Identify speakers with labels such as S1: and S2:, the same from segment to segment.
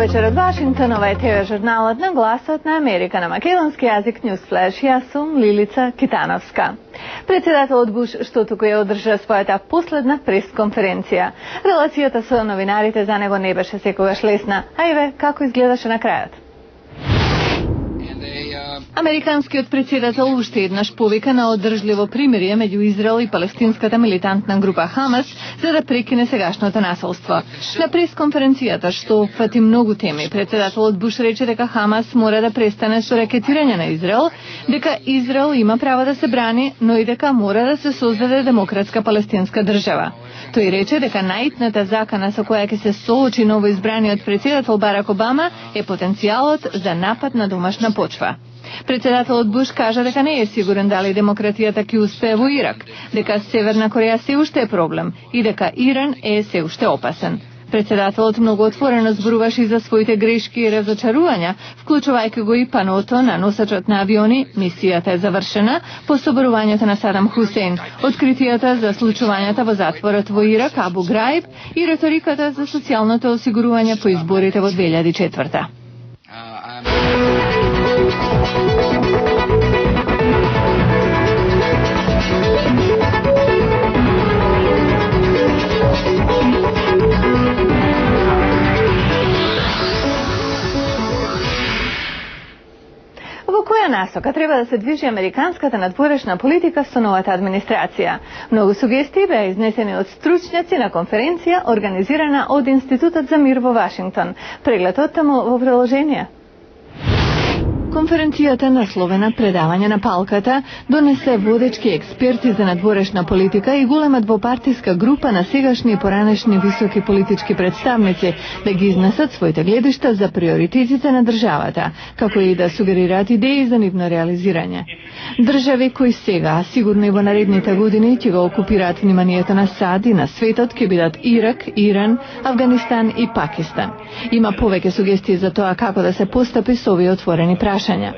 S1: вечер од Вашингтон, ова е ТВ журналот на Гласот на Америка на македонски јазик Newsflash. Јас сум Лилица Китановска. Председателот Буш што туку ја одржа својата последна пресконференција. Релацијата со новинарите за него не беше секогаш лесна, а еве како изгледаше на крајот. Американскиот председател уште еднаш повика на одржливо примирие меѓу Израел и палестинската милитантна група Хамас за да прекине сегашното насилство. На пресконференцијата што опфати многу теми, председателот Буш рече дека Хамас мора да престане со ракетирање на Израел, дека Израел има право да се брани, но и дека мора да се создаде демократска палестинска држава. Тој рече дека наитната закана со која ќе се соочи новоизбраниот председател Барак Обама е потенцијалот за напад на домашна почва. Председателот Буш кажа дека не е сигурен дали демократијата ќе успее во Ирак, дека Северна Кореја се уште е проблем и дека Иран е се уште опасен. Председателот многу отворено зборуваше и за своите грешки и разочарувања, вклучувајќи го и паното на носачот на авиони "Мисијата е завршена" по соборувањето на Садам Хусейн, откритијата за случувањата во затворот во Ирак Абу Граиб и реториката за социјалното осигурување по изборите во 2004. Во која насока треба да се движи американската надворешна политика со новата администрација? Многу сугестии беа изнесени од стручњаци на конференција организирана од Институтот за мир во Вашингтон. Прегледот таму во приложение. Конференцијата насловена "Предавање на палката" донесе водечки експерти за надворешна политика и голема двопартиска група на сегашни и поранешни високи политички представници да ги изнесат своите гледишта за приоритетите на државата, како и да сугерираат идеи за нивно реализирање. Држави кои сега, а сигурно и во наредните години, ќе го окупираат вниманието на САД и на светот ќе бидат Ирак, Иран, Авганистан и Пакистан. Има повеќе сугестии за тоа како да се постапи со овие отворени прашања.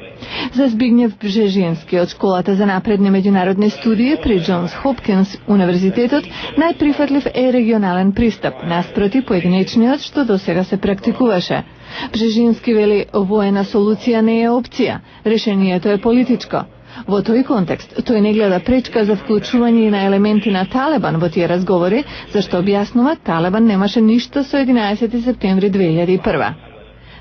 S1: За Збигнев Бжежински од Школата за напредни меѓународни студии при Джонс Хопкинс универзитетот најприфатлив е регионален пристап, наспроти поединечниот што досега се практикуваше. Бжежински вели воена солуција не е опција, решението е политичко. Во тој контекст, тој не гледа пречка за вклучување на елементи на Талебан во тие разговори, зашто објаснува Талебан немаше ништо со 11 септември 2001.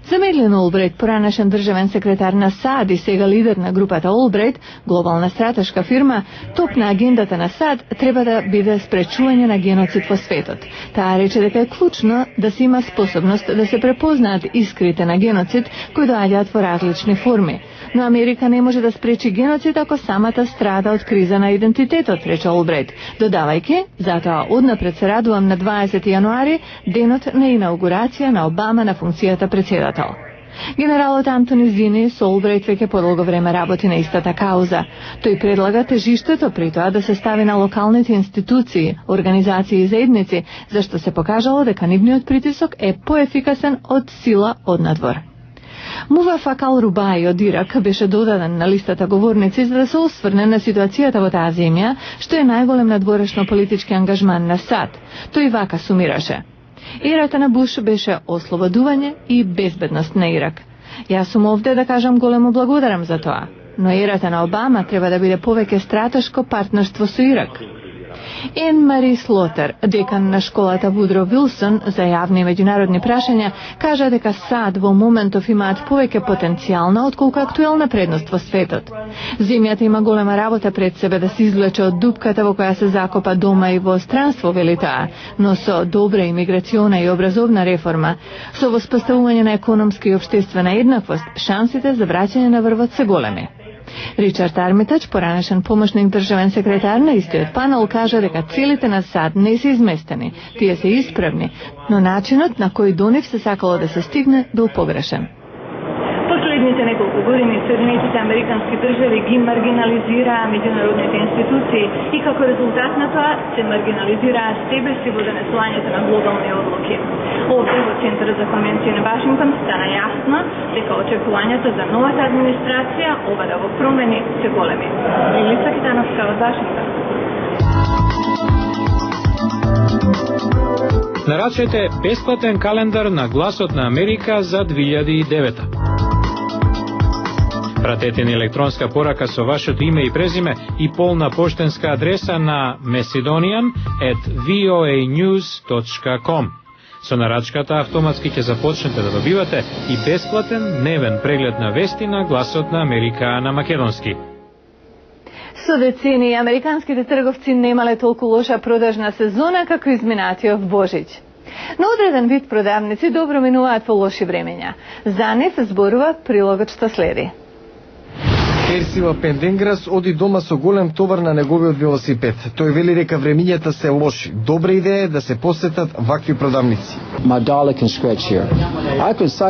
S1: За Медлин Олбрайт, поранешен државен секретар на САД и сега лидер на групата Олбрайт, глобална стратешка фирма, топ на агендата на САД треба да биде спречување на геноцид во светот. Таа рече дека е клучно да се има способност да се препознаат искрите на геноцид кои доаѓаат во различни форми. Но Америка не може да спречи геноцид ако самата страда од криза на идентитетот, рече Олбрайт, додавајќи, затоа однапред се радувам на 20 јануари, денот на инаугурација на Обама на функцијата председател. Генералот Антони Зини со Олбрайт веќе подолго време работи на истата кауза. Тој предлага тежиштето при тоа да се стави на локалните институции, организации и заедници, зашто се покажало дека нивниот притисок е поефикасен од сила однадвор. Мувафак ал-Рубаи од Ирак беше додаден на листата говорници за да се осврне на ситуацијата во таа земја, што е најголем надворешно политички ангажман на САД. Тој вака сумираше: ерата на Буш беше ослободување и безбедност на Ирак. Јас сум овде да кажам големо благодарам за тоа, но ерата на Обама треба да биде повеќе стратешко партнерство со Ирак. Ен Мари Слотер, декан на школата Вудро Вилсон за јавни и меѓународни прашања, кажа дека САД во моментов имаат повеќе потенцијална отколку актуелна предност во светот. Земјата има голема работа пред себе да се извлече од дупката во која се закопа дома и во странство, вели таа, но со добра имиграциона и образовна реформа, со воспоставување на економска и општествена еднаквост, шансите за враќање на врвот се големи. Ричард Армитач, поранешен помошник државен секретар на истиот панел, кажа дека целите на САД не се изместени, тие се исправни, но начинот на кој до нив се сакало да се стигне бил погрешен. Последните неколку години Соединетите американски држави ги маргинализираа меѓународните институции и како резултат на тоа се маргинализираа себе си во донесувањето на глобални одлуки. Овде во Центарот за конвенција на Вашингтон стана јасно дека очекувањата за новата администрација ова да го промени се големи. Лилица Китановска од Вашингтон.
S2: Нарачете бесплатен календар на Гласот на Америка за 2009. Пратете ни електронска порака со вашето име и презиме и полна поштенска адреса на macedonian@voanews.com. Со нарачката автоматски ќе започнете да добивате и бесплатен дневен преглед на вести на Гласот на Америка на македонски.
S1: Со децени, американските трговци немале толку лоша продажна сезона како изминатиот Божич. Но одреден вид продавници добро минуваат во лоши времења. За нив зборува прилогот што следи.
S3: Персила Пенденграс оди дома со голем товар на неговиот велосипед. Тој вели дека времињата се лоши. Добра идеја е да се посетат вакви продавници.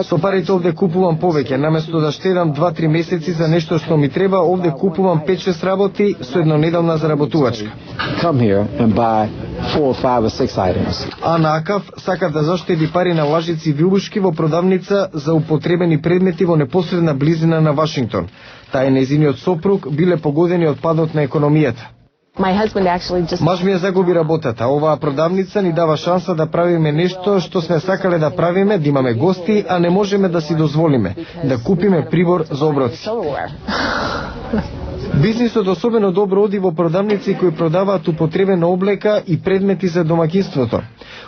S3: Со парите овде купувам повеќе, наместо да штедам 2-3 месеци за нешто што ми треба, овде купувам 5-6 работи со еднонеделна заработувачка. Ана Акав сака да заштеди пари на лажици вилушки во продавница за употребени предмети во непосредна близина на Вашингтон. Тај нејзиниот сопруг биле погодени од падот на економијата. Маж ми ја загуби работата. Оваа продавница ни дава шанса да правиме нешто што сме сакале да правиме, да имаме гости, а не можеме да си дозволиме да купиме прибор за оброци. Бизнисот особено добро оди во продавници кои продаваат употребена облека и предмети за домаќинството.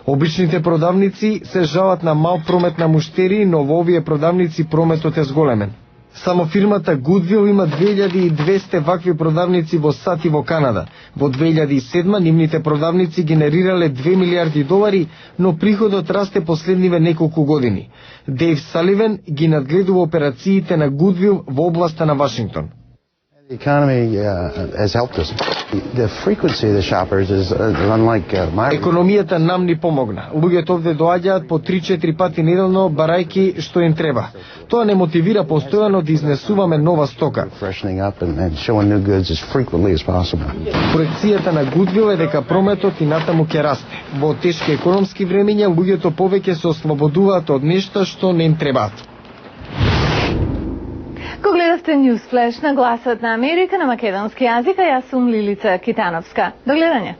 S3: Обичните продавници се жалат на мал промет на муштери, но во овие продавници прометот е зголемен. Само фирмата Goodwill има 2200 вакви продавници во САД и во Канада. Во 2007 нивните продавници генерирале $2 милиарди, но приходот расте последниве неколку години. Дейв Саливен ги надгледува операциите на Goodwill во областа на Вашингтон.
S4: The economy has helped us. The frequency of the shoppers is unlike my...
S3: Економијата нам ни помогна. Луѓето овде доаѓаат по 3-4 пати неделно, барајки што им треба. Тоа не мотивира постојано да изнесуваме нова стока. Проекцијата на Goodwill е дека прометот и натаму ќе расте. Во тешки економски времења луѓето повеќе се ослободуваат од нешта што не им требаат.
S1: Ко гледавте News Flash на Гласот на Америка на македонски јазик, а јас сум Лилица Китановска. До гледање.